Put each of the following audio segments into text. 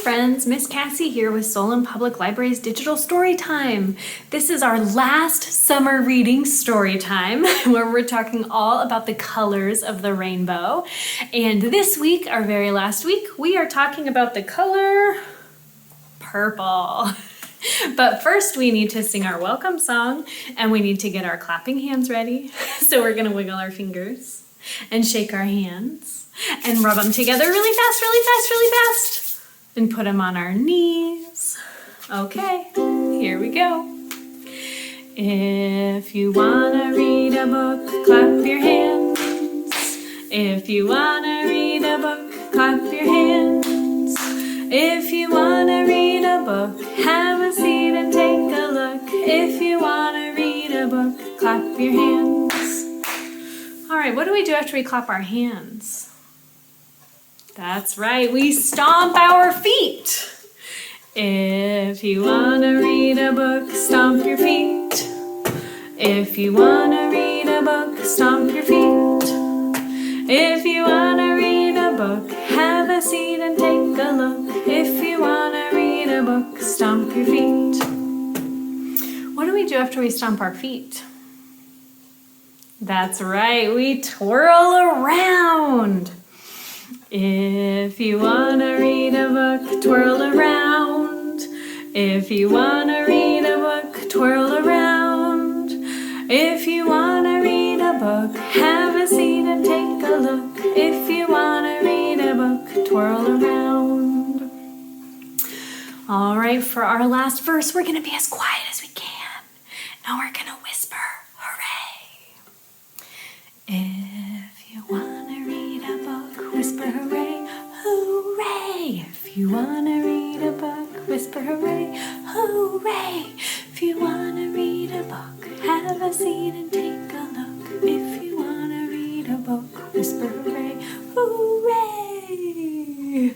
friends, Miss Cassie here with Solon Public Library's Digital Storytime. This is our last summer reading story time where we're talking all about the colors of the rainbow. And this week, our very last week, we are talking about the color purple. But first we need to sing our welcome song and we need to get our clapping hands ready. So we're gonna wiggle our fingers and shake our hands and rub them together really fast, really fast, really fast. And put them on our knees. Okay, here we go. If you wanna read a book, clap your hands. If you wanna read a book, clap your hands. If you wanna read a book, have a seat and take a look. If you wanna read a book, clap your hands. All right, what do we do after we clap our hands? That's right, we stomp our feet. If you wanna read a book, stomp your feet. If you wanna read a book, stomp your feet. If you wanna read a book, have a seat and take a look. If you wanna read a book, stomp your feet. What do we do after we stomp our feet? That's right, we twirl around. If you wanna read a book, twirl around. If you wanna read a book, twirl around. If you wanna read a book, have a seat and take a look. If you wanna read a book, twirl around. All right, for our last verse, we're gonna be as quiet as we can. Now we're gonna whisper, hooray. If you wanna read a book, whisper hooray, hooray. If you wanna read a book, whisper hooray, hooray. If you wanna read a book, have a seat and take a look. If you wanna read a book, whisper hooray, hooray.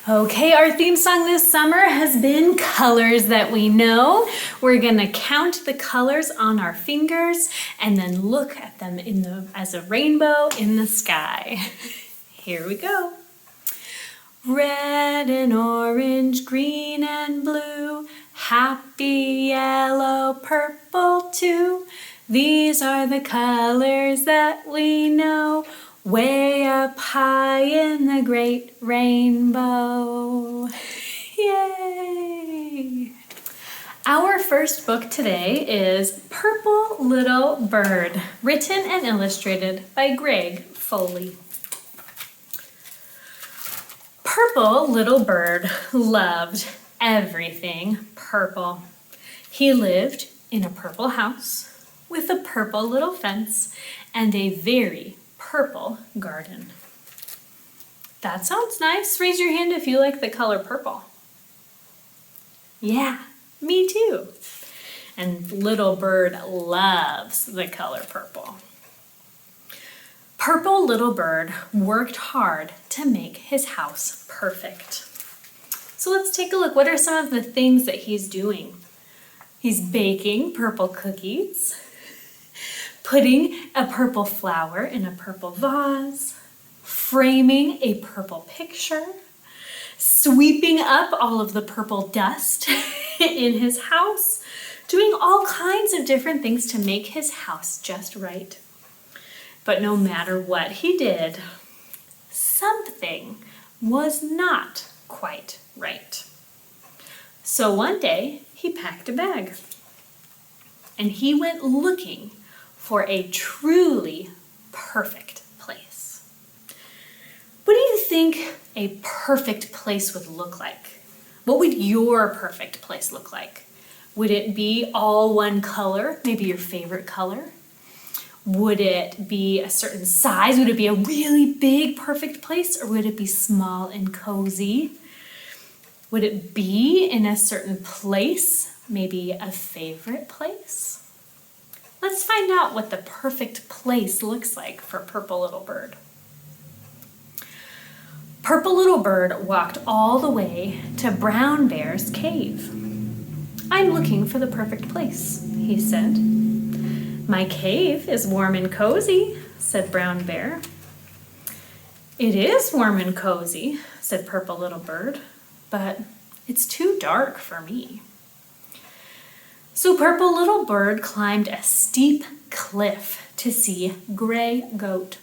Okay, our theme song this summer has been Colors That We Know. We're gonna count the colors on our fingers and then look at them as a rainbow in the sky. Here we go. Red and orange, green and blue, happy yellow, purple too. These are the colors that we know, way up high in the great rainbow. Yay! Our first book today is Purple Little Bird, written and illustrated by Greg Foley. Purple Little Bird loved everything purple. He lived in a purple house with a purple little fence and a very purple garden. That sounds nice. Raise your hand if you like the color purple. Yeah, me too. And Little Bird loves the color purple. Purple Little Bird worked hard to make his house perfect. So let's take a look. What are some of the things that he's doing? He's baking purple cookies, putting a purple flower in a purple vase, framing a purple picture, sweeping up all of the purple dust in his house, doing all kinds of different things to make his house just right. But no matter what he did, something was not quite right. So one day he packed a bag and he went looking for a truly perfect place. What do you think a perfect place would look like? What would your perfect place look like? Would it be all one color, maybe your favorite color? Would it be a certain size? Would it be a really big perfect place, or would it be small and cozy? Would it be in a certain place, maybe a favorite place? Let's find out what the perfect place looks like for Purple Little Bird. Purple Little Bird walked all the way to Brown Bear's cave. I'm looking for the perfect place, he said. My cave is warm and cozy, said Brown Bear. It is warm and cozy, said Purple Little Bird, but it's too dark for me." So Purple Little Bird climbed a steep cliff to see Gray Goat.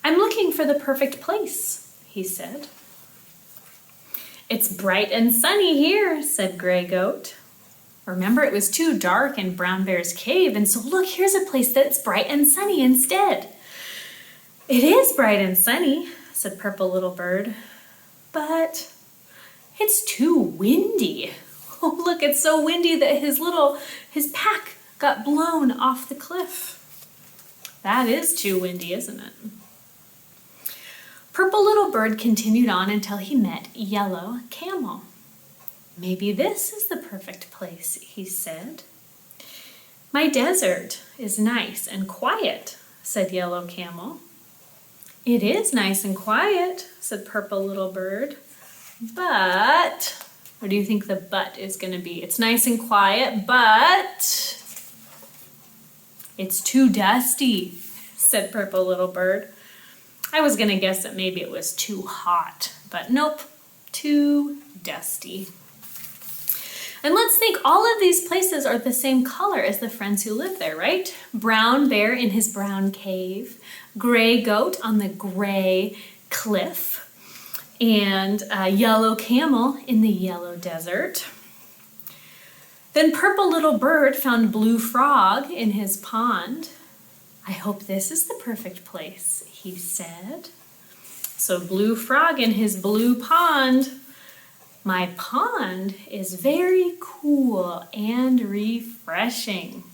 "I'm looking for the perfect place," he said. "It's bright and sunny here," said Gray Goat. Remember, it was too dark in Brown Bear's cave, and so look, here's a place that's bright and sunny instead. "It is bright and sunny," said Purple Little Bird, "but it's too windy." Oh, look, it's so windy that his pack got blown off the cliff. That is too windy, isn't it? Purple Little Bird continued on until he met Yellow Camel. "Maybe this is the perfect place," he said. "My desert is nice and quiet," said Yellow Camel. "It is nice and quiet," said Purple Little Bird, "but..." What do you think the but is going to be? It's nice and quiet, but it's too dusty, said Purple Little Bird. I was going to guess that maybe it was too hot, but nope, too dusty. And let's think, all of these places are the same color as the friends who live there, right? Brown Bear in his brown cave, Gray Goat on the gray cliff, and Yellow Camel in the yellow desert. Then Purple Little Bird found Blue Frog in his pond. I hope this is the perfect place, he said. So Blue Frog in his blue pond. My pond is very cool and refreshing.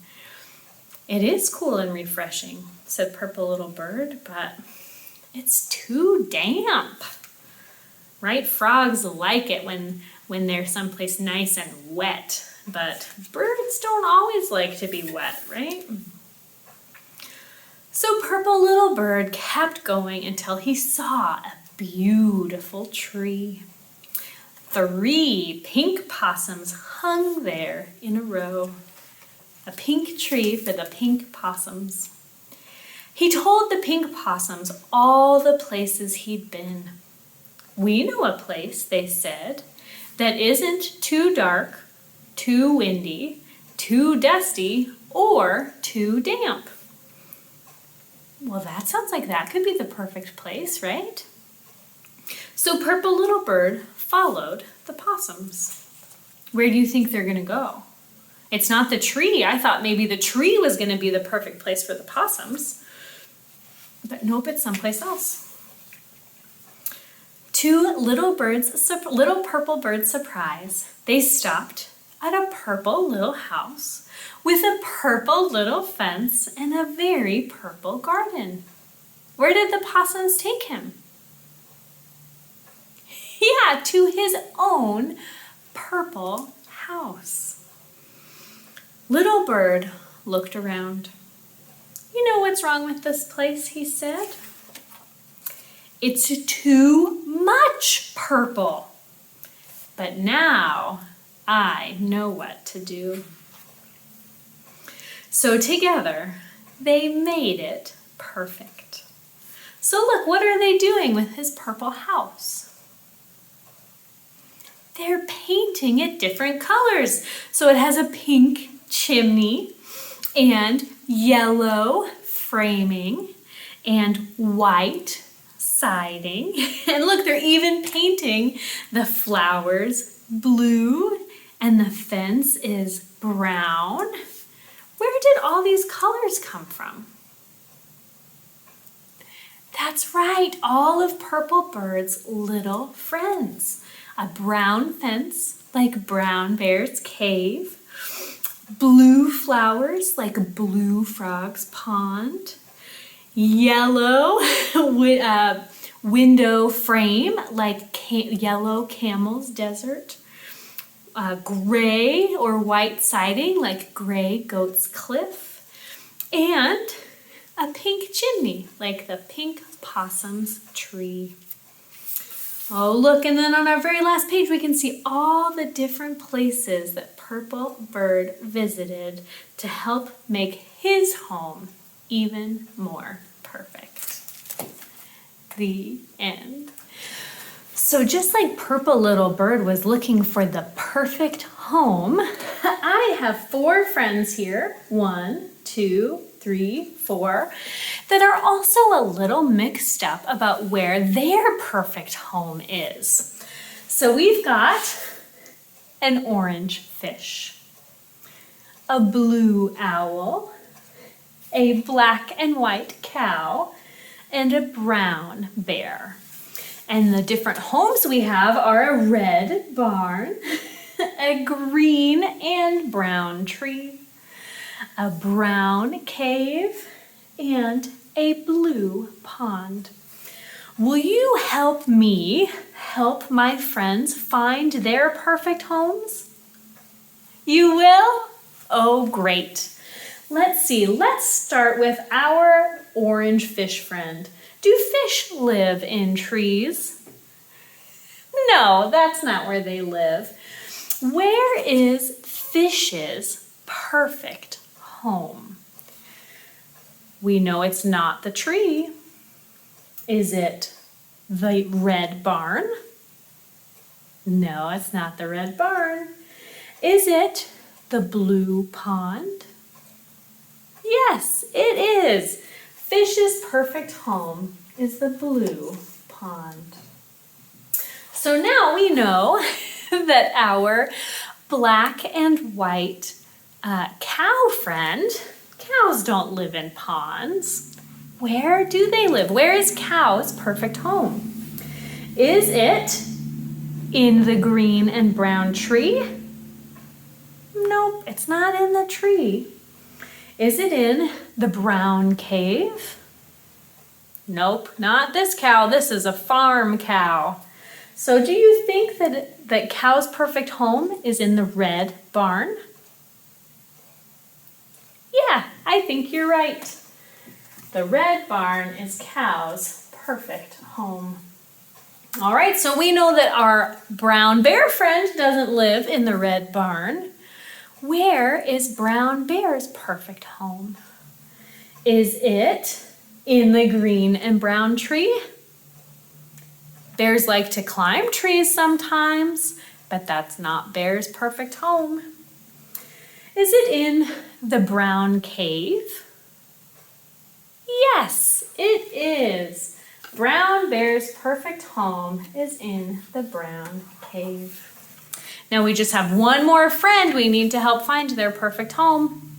It is cool and refreshing, said Purple Little Bird, but it's too damp. Right? Frogs like it when they're someplace nice and wet, but birds don't always like to be wet, right? So Purple Little Bird kept going until he saw a beautiful tree. 3 pink possums hung there in a row. A pink tree for the pink possums. He told the pink possums all the places he'd been. We know a place, they said, that isn't too dark, too windy, too dusty, or too damp. Well, that sounds like that could be the perfect place, right? So Purple Little Bird followed the possums. Where do you think they're going to go? It's not the tree. I thought maybe the tree was going to be the perfect place for the possums. But nope, it's someplace else. To little purple birds' surprise, they stopped at a purple little house with a purple little fence and a very purple garden. Where did the possums take him? Yeah, to his own purple house. Little Bird looked around. You know what's wrong with this place, he said. It's too much purple. But now I know what to do. So together they made it perfect. So look, what are they doing with his purple house? They're painting it different colors. So it has a pink chimney and yellow framing and white siding. And look, they're even painting the flowers blue and the fence is brown. Where did all these colors come from? That's right, all of Purple Bird's little friends. A brown fence like Brown Bear's cave, blue flowers like Blue Frog's pond, yellow window frame like Yellow Camel's desert, gray or white siding like Gray Goat's cliff, and a pink chimney like the pink possum's tree. Oh, look, and then on our very last page, we can see all the different places that Purple Bird visited to help make his home even more perfect. The end. So just like Purple Little Bird was looking for the perfect home, I have 4 friends here, 1, 2, 3, 4, that are also a little mixed up about where their perfect home is. So we've got an orange fish, a blue owl, a black and white cow, and a brown bear. And the different homes we have are a red barn, a green and brown tree, a brown cave, and a blue pond. Will you help me help my friends find their perfect homes? You will? Oh, great. Let's see, let's start with our orange fish friend. Do fish live in trees? No, that's not where they live. Where is fish's perfect home? We know it's not the tree. Is it the red barn? No, it's not the red barn. Is it the blue pond? Yes, it is. Fish's perfect home is the blue pond. So now we know that our black and white cow friend, cows don't live in ponds. Where do they live? Where is cow's perfect home? Is it in the green and brown tree? Nope, it's not in the tree. Is it in the brown cave? Nope, not this cow. This is a farm cow. So do you think that cow's perfect home is in the red barn? Yeah, I think you're right. The red barn is cow's perfect home. All right, so we know that our brown bear friend doesn't live in the red barn. Where is brown bear's perfect home? Is it in the green and brown tree? Bears like to climb trees sometimes, but that's not bear's perfect home. Is it in the brown cave? Yes, it is. Brown bear's perfect home is in the brown cave. Now we just have one more friend we need to help find their perfect home.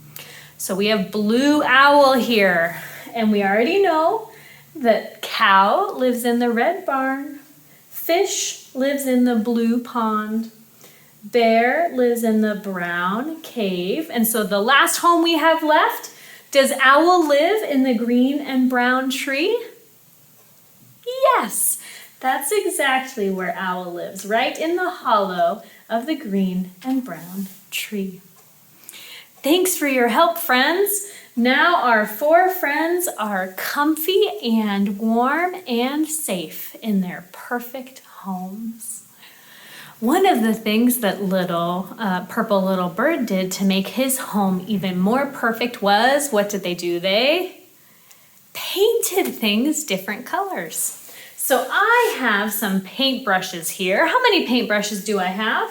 So we have blue owl here, and we already know that cow lives in the red barn, fish lives in the blue pond, bear lives in the brown cave, and so the last home we have left, does owl live in the green and brown tree? Yes, that's exactly where owl lives, right in the hollow of the green and brown tree. Thanks for your help, friends. Now our 4 friends are comfy and warm and safe in their perfect homes. One of the things that Purple Little Bird did to make his home even more perfect was, what did they do? They painted things different colors. So I have some paintbrushes here. How many paintbrushes do I have?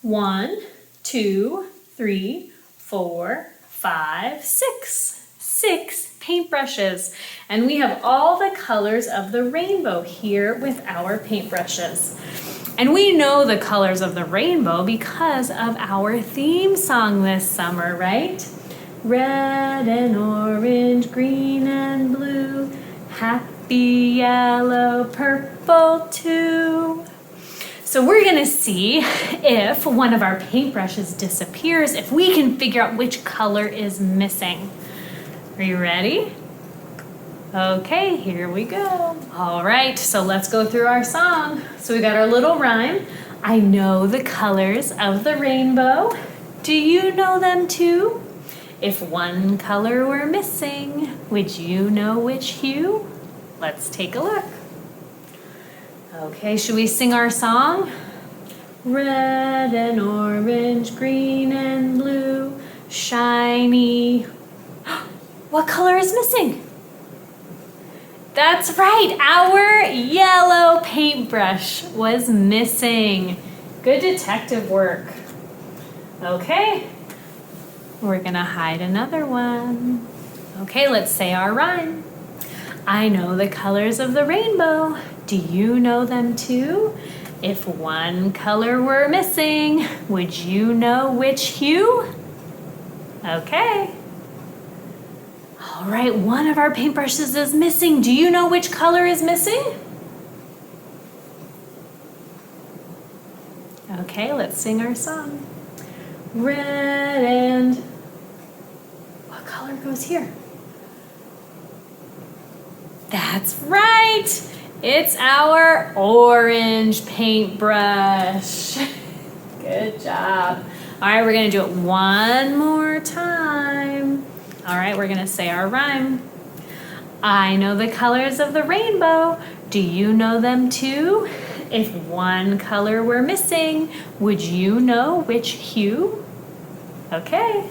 1, 2, 3, 4, 5, 6. 6 paintbrushes. And we have all the colors of the rainbow here with our paintbrushes. And we know the colors of the rainbow because of our theme song this summer, right? Red and orange, green and blue, happy yellow, purple too. So we're gonna see if one of our paintbrushes disappears, if we can figure out which color is missing. Are you ready? Okay, here we go. All right, so let's go through our song. So we got our little rhyme. I know the colors of the rainbow. Do you know them too? If one color were missing, would you know which hue? Let's take a look. Okay, should we sing our song? Red and orange, green and blue, shiny. What color is missing? That's right, our yellow paintbrush was missing. Good detective work. Okay, we're gonna hide another one. Okay, let's say our rhyme. I know the colors of the rainbow. Do you know them too? If one color were missing, would you know which hue? Okay. All right, one of our paintbrushes is missing. Do you know which color is missing? Okay, let's sing our song. Red and... what color goes here? That's right! It's our orange paintbrush. Good job. All right, we're gonna do it one more time. All right, we're gonna say our rhyme. I know the colors of the rainbow. Do you know them too? If one color were missing, would you know which hue? Okay.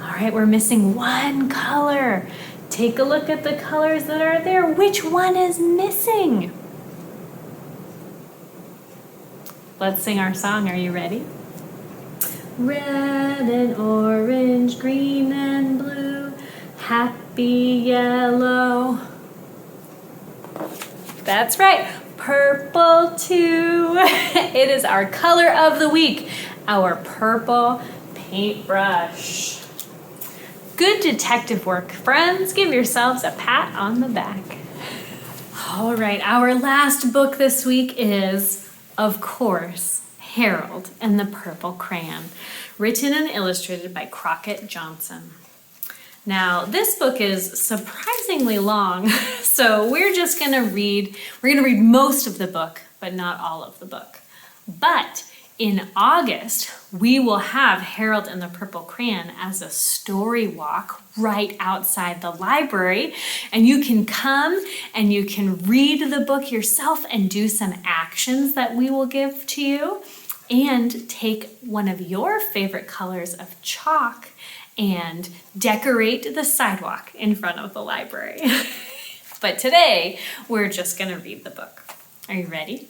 All right, we're missing one color. Take a look at the colors that are there. Which one is missing? Let's sing our song. Are you ready? Red and orange, green and blue, happy yellow. That's right, purple too. It is our color of the week, our purple paintbrush. Good detective work, friends. Give yourselves a pat on the back. All right, our last book this week is, of course, Harold and the Purple Crayon, written and illustrated by Crockett Johnson. Now, this book is surprisingly long, so we're gonna read most of the book, but not all of the book. But in August, we will have Harold and the Purple Crayon as a story walk right outside the library. And you can come and you can read the book yourself and do some actions that we will give to you. And take one of your favorite colors of chalk and decorate the sidewalk in front of the library. But today, we're just gonna read the book. Are you ready?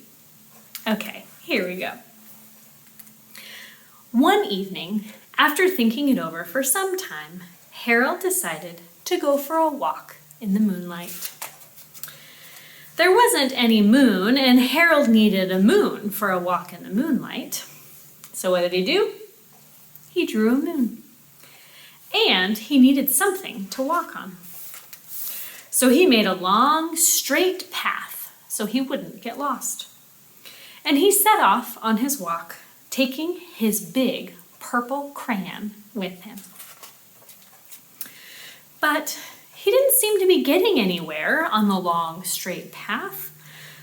Okay, here we go. One evening, after thinking it over for some time, Harold decided to go for a walk in the moonlight. There wasn't any moon, and Harold needed a moon for a walk in the moonlight. So what did he do? He drew a moon. And he needed something to walk on. So he made a long, straight path so he wouldn't get lost. And he set off on his walk, taking his big purple crayon with him. But he didn't seem to be getting anywhere on the long, straight path,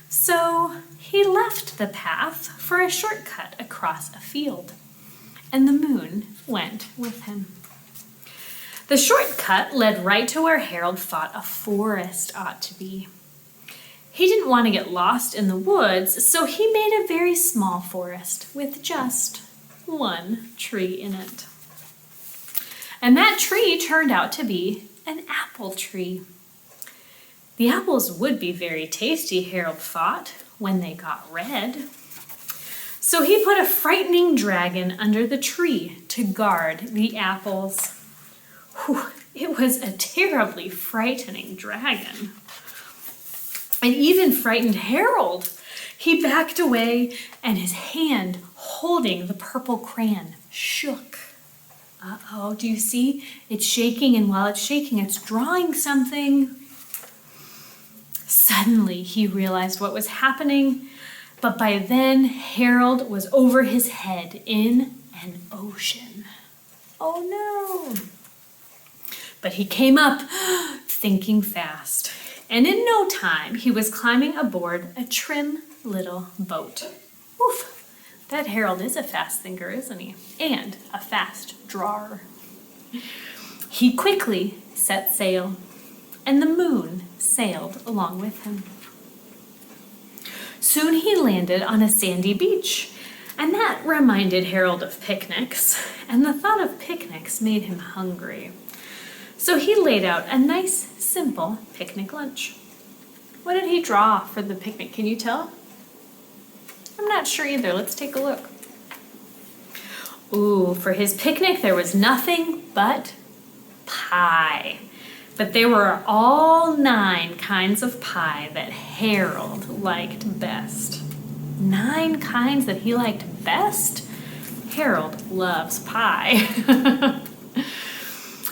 so he left the path for a shortcut across a field, and the moon went with him. The shortcut led right to where Harold thought a forest ought to be. He didn't want to get lost in the woods, so he made a very small forest with just one tree in it. And that tree turned out to be an apple tree. The apples would be very tasty, Harold thought, when they got red. So he put a frightening dragon under the tree to guard the apples. Whew, it was a terribly frightening dragon. It even frightened Harold. He backed away, and his hand holding the purple crayon shook. Uh-oh, do you see? It's shaking, and while it's shaking, it's drawing something. Suddenly, he realized what was happening, but by then, Harold was over his head in an ocean. Oh no! But he came up, thinking fast. And in no time, he was climbing aboard a trim little boat. Oof, that Harold is a fast thinker, isn't he? And a fast drawer. He quickly set sail, and the moon sailed along with him. Soon he landed on a sandy beach, and that reminded Harold of picnics, and the thought of picnics made him hungry. So he laid out a nice, simple picnic lunch. What did he draw for the picnic? Can you tell? I'm not sure either. Let's take a look. Ooh, for his picnic there was nothing but pie. But there were all 9 kinds of pie that Harold liked best. 9 kinds that he liked best? Harold loves pie.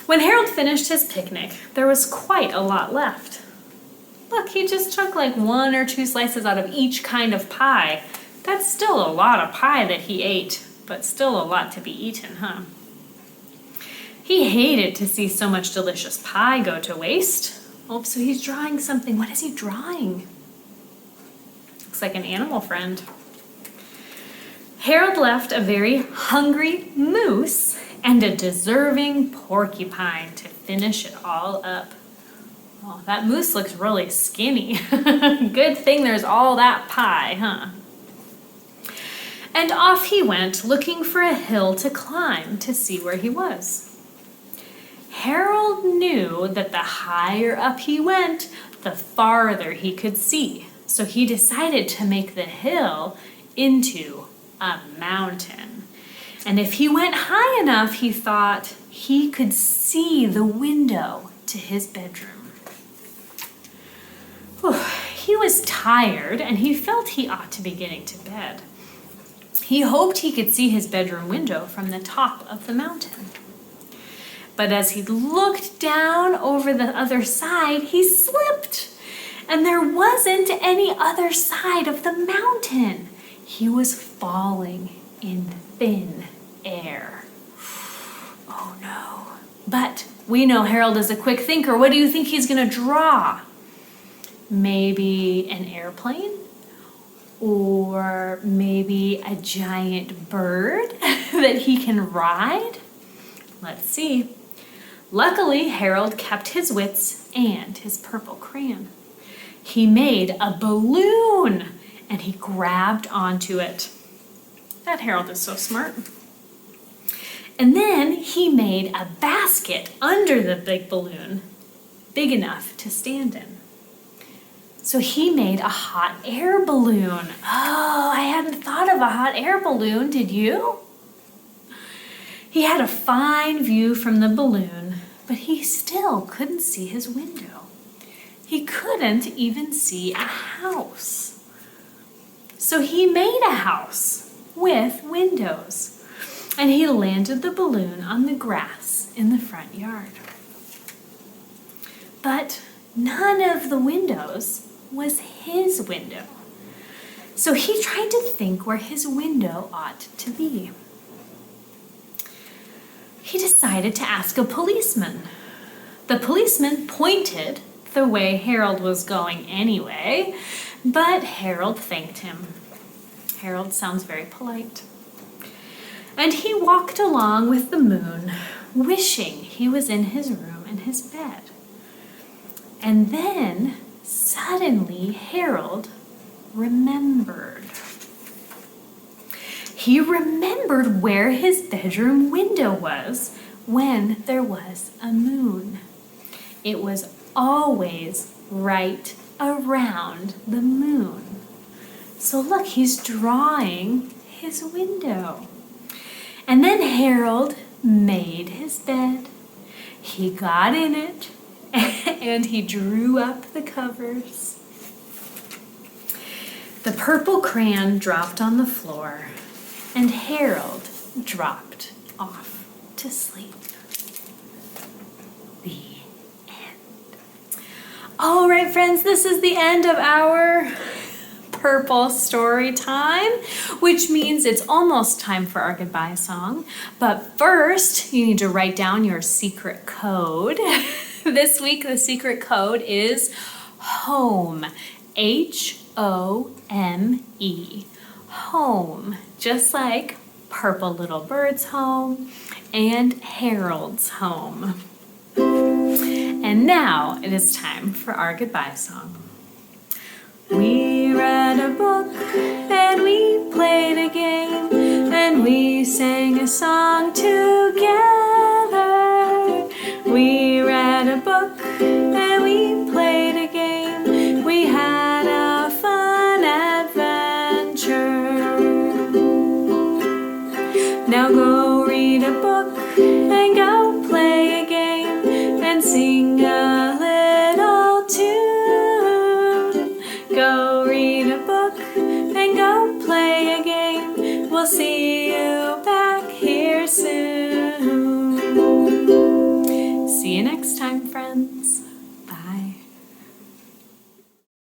When Harold finished his picnic, there was quite a lot left. Look, he just took like 1 or 2 slices out of each kind of pie. That's still a lot of pie that he ate, but still a lot to be eaten, huh? He hated to see so much delicious pie go to waste. Oh, so he's drawing something. What is he drawing? Looks like an animal friend. Harold left a very hungry moose and a deserving porcupine to finish it all up. Oh, that moose looks really skinny. Good thing there's all that pie, huh? And off he went, looking for a hill to climb to see where he was. Harold knew that the higher up he went, the farther he could see. So he decided to make the hill into a mountain. And if he went high enough, he thought he could see the window to his bedroom. Whew. He was tired and he felt he ought to be getting to bed. He hoped he could see his bedroom window from the top of the mountain. But as he looked down over the other side, he slipped. And there wasn't any other side of the mountain. He was falling in thin air. Oh no. But we know Harold is a quick thinker. What do you think he's going to draw? Maybe an airplane? Or maybe a giant bird that he can ride? Let's see. Luckily, Harold kept his wits and his purple crayon. He made a balloon and he grabbed onto it. That Harold is so smart. And then he made a basket under the big balloon, big enough to stand in. So he made a hot air balloon. Oh, I hadn't thought of a hot air balloon, did you? He had a fine view from the balloon, but he still couldn't see his window. He couldn't even see a house. So he made a house with windows, and he landed the balloon on the grass in the front yard. But none of the windows was his window. So he tried to think where his window ought to be. He decided to ask a policeman. The policeman pointed the way Harold was going anyway, but Harold thanked him. Harold sounds very polite. And he walked along with the moon, wishing he was in his room in his bed. And then suddenly Harold remembered. He remembered where his bedroom window was when there was a moon. It was always right around the moon. So look, he's drawing his window. And then Harold made his bed. He got in it and he drew up the covers. The purple crayon dropped on the floor and Harold dropped off to sleep. The end. All right, friends, this is the end of our purple story time, which means it's almost time for our goodbye song. But first, you need to write down your secret code. This week, the secret code is HOME. HOME. Home. Just like Purple Little Bird's home and Harold's home. And now it is time for our goodbye song. We read a book and we played a game and we sang a song together. We read a book and we played a game. We had and go play a game and sing a little tune. Go read a book and go play a game. We'll see you back here soon. See you next time, friends. Bye.